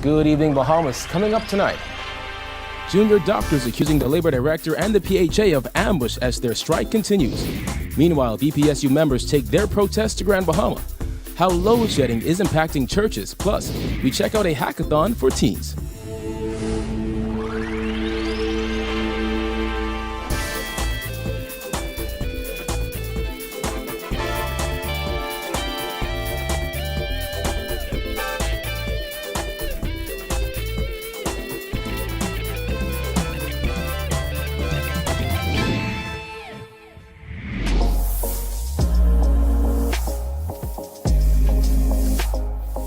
Good evening, Bahamas. Coming up tonight. Junior doctors accusing the labor director and the PHA of ambush as their strike continues. Meanwhile, BPSU members take their protest to Grand Bahama. How load shedding is impacting churches. Plus, we check out a hackathon for teens.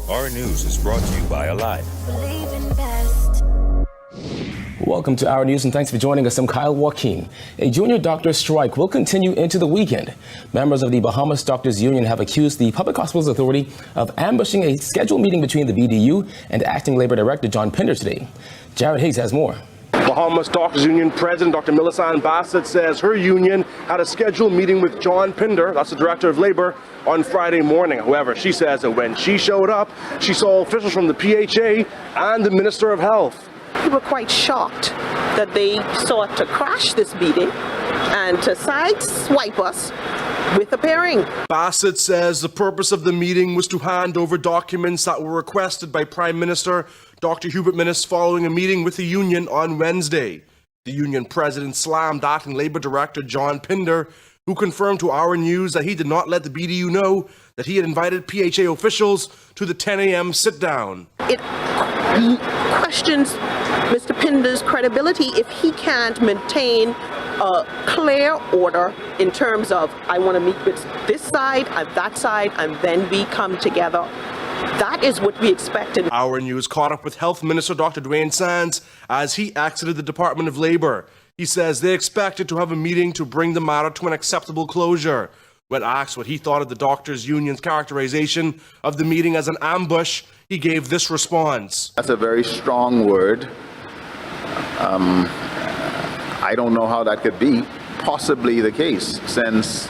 Our News is brought to you by Alive. Welcome to Our News and thanks for joining us. I'm Kyle Joaquin. A junior doctor strike will continue into the weekend. Members of the Bahamas Doctors Union have accused the Public Hospitals Authority of ambushing a scheduled meeting between the BDU and Acting Labor Director John Pinder today. Jared Higgs has more. Bahamas Doctors Union President Dr. Millicent Bassett says her union had a scheduled meeting with John Pinder, that's the Director of Labor, on Friday morning. However, she says that when she showed up, she saw officials from the PHA and the Minister of Health. We were quite shocked that they sought to crash this meeting and to sideswipe us with a pairing. Bassett says the purpose of the meeting was to hand over documents that were requested by Prime Minister Dr. Hubert Minnis following a meeting with the union on Wednesday. The union president slammed Acting Labor Director John Pinder, who confirmed to Our News that he did not let the BDU know that he had invited PHA officials to the 10 a.m. sit-down. It questions Mr. Pinder's credibility if he can't maintain a clear order in terms of, I want to meet with this side and that side, and then we come together. That is what we expected. Our News caught up with Health Minister Dr. Dwayne Sands as he exited the Department of Labor. He says they expected to have a meeting to bring the matter to an acceptable closure. When asked what he thought of the doctors' union's characterization of the meeting as an ambush, he gave this response. That's a very strong word. I don't know how that could be possibly the case, since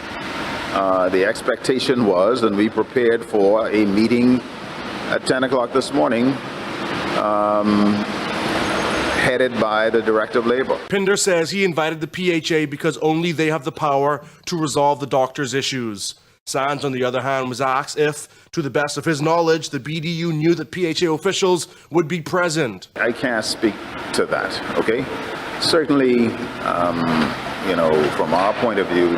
the expectation was, and we prepared for a meeting at 10 o'clock this morning, headed by the Director of Labor. Pinder says he invited the PHA because only they have the power to resolve the doctors' issues. Sands, on the other hand, was asked if, to the best of his knowledge, the BDU knew that PHA officials would be present. I can't speak to that, okay? Certainly, from our point of view,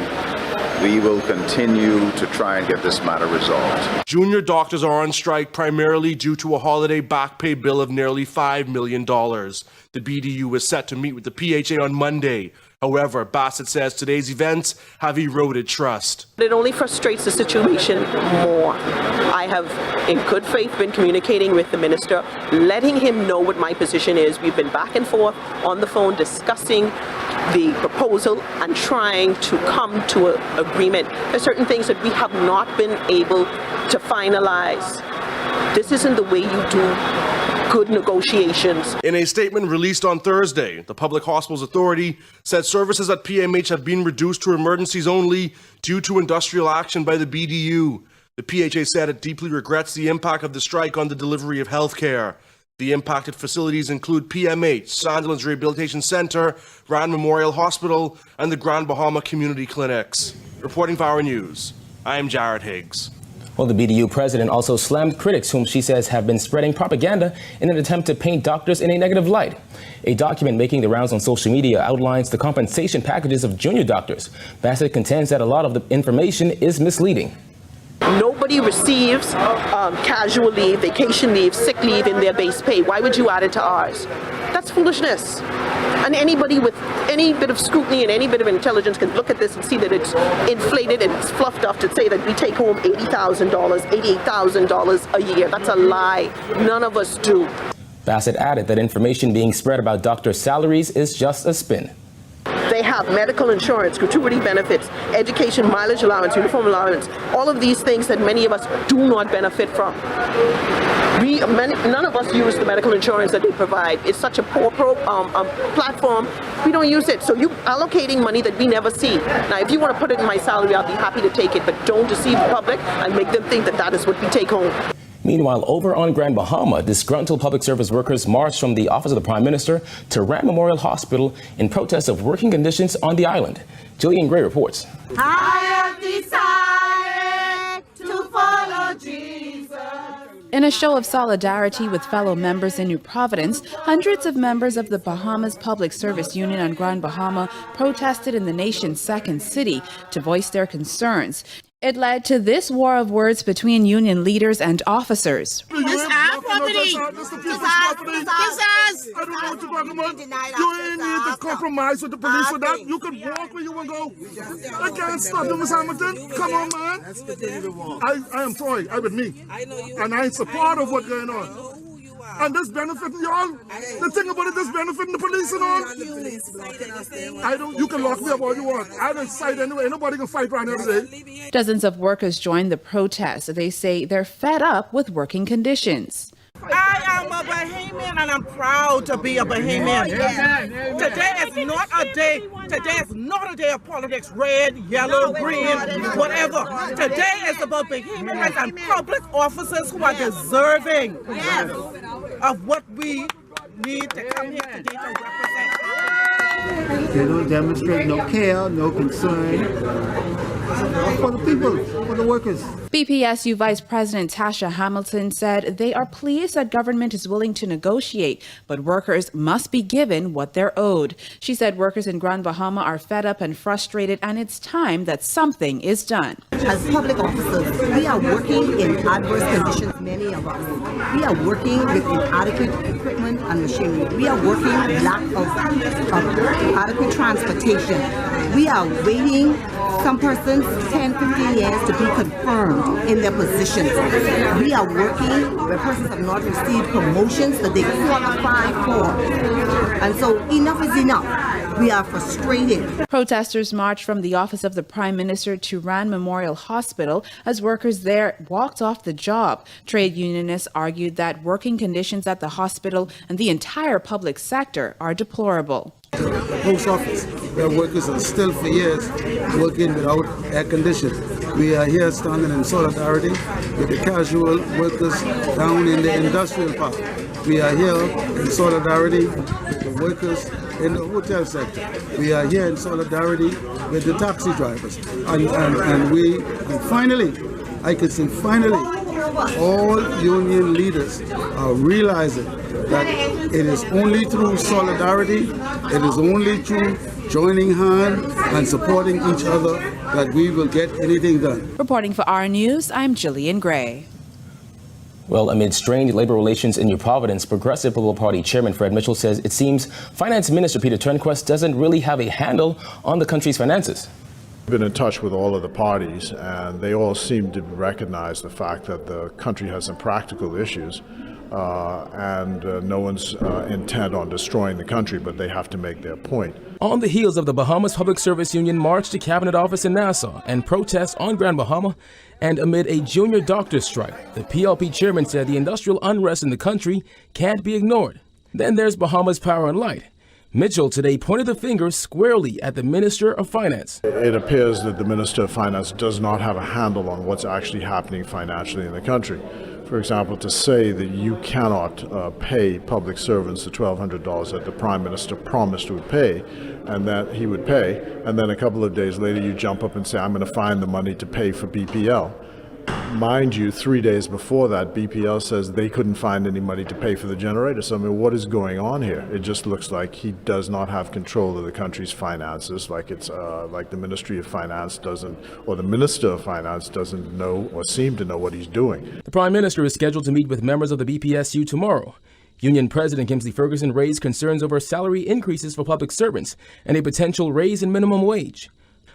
we will continue to try and get this matter resolved. Junior doctors are on strike primarily due to a holiday back pay bill of nearly $5 million. The BDU was set to meet with the PHA on Monday. However, Bassett says today's events have eroded trust. It only frustrates the situation more. I have, in good faith, been communicating with the minister, letting him know what my position is. We've been back and forth on the phone discussing the proposal and trying to come to an agreement. There are certain things that we have not been able to finalize. This isn't the way you do good negotiations. In a statement released on Thursday, the Public Hospitals Authority said services at PMH have been reduced to emergencies only due to industrial action by the BDU. The PHA said it deeply regrets the impact of the strike on the delivery of health care. The impacted facilities include PMH, Sandilands Rehabilitation Center, Grand Memorial Hospital, and the Grand Bahama Community Clinics. Reporting for Our News, I am Jared Higgs. Well, the BDU president also slammed critics whom she says have been spreading propaganda in an attempt to paint doctors in a negative light. A document making the rounds on social media outlines the compensation packages of junior doctors. Bassett contends that a lot of the information is misleading. Nobody receives casual leave, vacation leave, sick leave in their base pay. Why would you add it to ours? That's foolishness. And anybody with any bit of scrutiny and any bit of intelligence can look at this and see that it's inflated and it's fluffed up to say that we take home $80,000, $88,000 a year. That's a lie. None of us do. Bassett added that information being spread about doctors' salaries is just a spin. They have medical insurance, gratuity benefits, education, mileage allowance, uniform allowance, all of these things that many of us do not benefit from. None of us use the medical insurance that they provide. It's such a poor platform. We don't use it. So you're allocating money that we never see. Now, if you want to put it in my salary, I'll be happy to take it, but don't deceive the public and make them think that that is what we take home. Meanwhile, over on Grand Bahama, disgruntled public service workers marched from the office of the Prime Minister to Rand Memorial Hospital in protest of working conditions on the island. Jillian Gray reports. I have decided to follow Jesus. In a show of solidarity with fellow members in New Providence, hundreds of members of the Bahamas Public Service Union on Grand Bahama protested in the nation's second city to voice their concerns. It led to this war of words between union leaders and officers. It's our property. It's ours. I don't know what you're talking about. You ain't need to compromise with the police with that. You can walk where you want to go. I can't stop you, Miss Hamilton. Come on, man. I am Troy. I'm with me. And I'm in support of what's going on. And this benefiting y'all. The thing about it, this benefiting the police and all. You can lock me up all you want. I don't fight anyway. Nobody can fight right now today. Dozens of workers joined the protest. They say they're fed up with working conditions. I am a Bahamian and I'm proud to be a Bahamian. Today is not a day. Today is not a day of politics, red, yellow, green, whatever. Today is about Bahamian rights and public officers who are deserving of what we need to come here today to represent. They don't demonstrate no care, no concern for the people, for the workers. BPSU Vice President Tasha Hamilton said they are pleased that government is willing to negotiate, but workers must be given what they're owed. She said workers in Grand Bahama are fed up and frustrated, and it's time that something is done. As public officers, we are working in adverse conditions, many of us. We are working with inadequate equipment and machinery. We are working with lack of adequate transportation. We are waiting, some persons, 10, 15 years to be confirmed in their positions. We are working where persons have not received promotions that they qualify for. And so enough is enough. We are frustrated. Protesters marched from the office of the Prime Minister to Rand Memorial Hospital as workers there walked off the job. Trade unionists argued that working conditions at the hospital and the entire public sector are deplorable. Post office, where workers are still for years working without air conditioning. We are here standing in solidarity with the casual workers down in the industrial park. We are here in solidarity with the workers in the hotel sector. We are here in solidarity with the taxi drivers. And finally, I can say finally, all union leaders are realizing that it is only through solidarity, it is only through joining hands and supporting each other that we will get anything done. Reporting for our News, I'm Jillian Gray. Well, amid strained labor relations in New Providence, Progressive Liberal Party Chairman Fred Mitchell says it seems Finance Minister Peter Turnquest doesn't really have a handle on the country's finances. I've been in touch with all of the parties, and they all seem to recognize the fact that the country has some practical issues, and no one's intent on destroying the country, but they have to make their point. On the heels of the Bahamas Public Service Union march to Cabinet Office in Nassau and protests on Grand Bahama, and amid a junior doctor strike, the PLP chairman said the industrial unrest in the country can't be ignored. Then there's Bahamas Power and Light. Mitchell today pointed the finger squarely at the Minister of Finance. It appears that the Minister of Finance does not have a handle on what's actually happening financially in the country. For example, to say that you cannot pay public servants the $1,200 that the Prime Minister promised would pay, and that he would pay, and then a couple of days later you jump up and say, I'm going to find the money to pay for BPL. Mind you, 3 days before that, BPL says they couldn't find any money to pay for the generator. So, I mean, what is going on here? It just looks like he does not have control of the country's finances, like it's like the Ministry of Finance doesn't, or the Minister of Finance doesn't know or seem to know what he's doing. The Prime Minister is scheduled to meet with members of the BPSU tomorrow. Union President Kingsley Ferguson raised concerns over salary increases for public servants and a potential raise in minimum wage.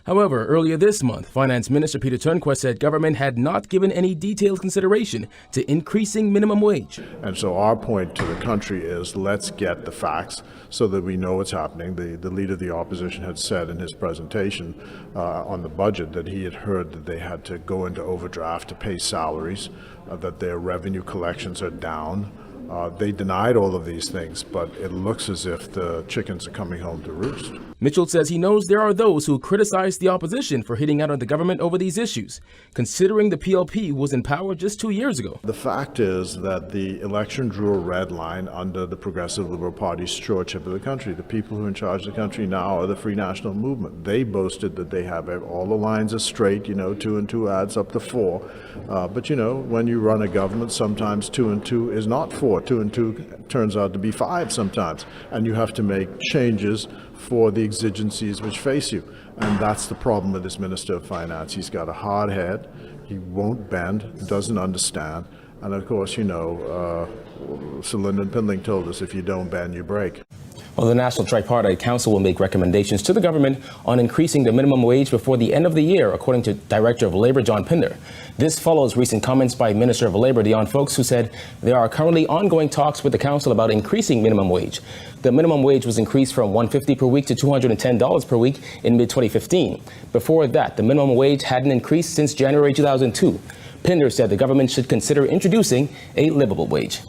However, earlier this month, Finance Minister Peter Turnquest said government had not given any detailed consideration to increasing minimum wage. And so our point to the country is let's get the facts so that we know what's happening. The leader of the opposition had said in his presentation on the budget that he had heard that they had to go into overdraft to pay salaries, that their revenue collections are down. They denied all of these things, but it looks as if the chickens are coming home to roost. Mitchell says he knows there are those who criticize the opposition for hitting out on the government over these issues, considering the PLP was in power just 2 years ago. The fact is that the election drew a red line under the Progressive Liberal Party's stewardship of the country. The people who are in charge of the country now are the Free National Movement. They boasted that they have all the lines are straight, 2 and 2 adds up to 4. But when you run a government, sometimes 2 and 2 is not 4. 2 and 2 turns out to be 5 sometimes. And you have to make changes for the exigencies which face you. And that's the problem with this Minister of Finance. He's got a hard head. He won't bend, doesn't understand. And of course, Sir Lyndon Pindling told us, if you don't bend, you break. Well, the National Tripartite Council will make recommendations to the government on increasing the minimum wage before the end of the year, according to Director of Labor John Pinder. This follows recent comments by Minister of Labor Dion Fowkes, who said there are currently ongoing talks with the council about increasing minimum wage. The minimum wage was increased from $150 per week to $210 per week in mid-2015. Before that, the minimum wage hadn't increased since January 2002. Pinder said the government should consider introducing a livable wage.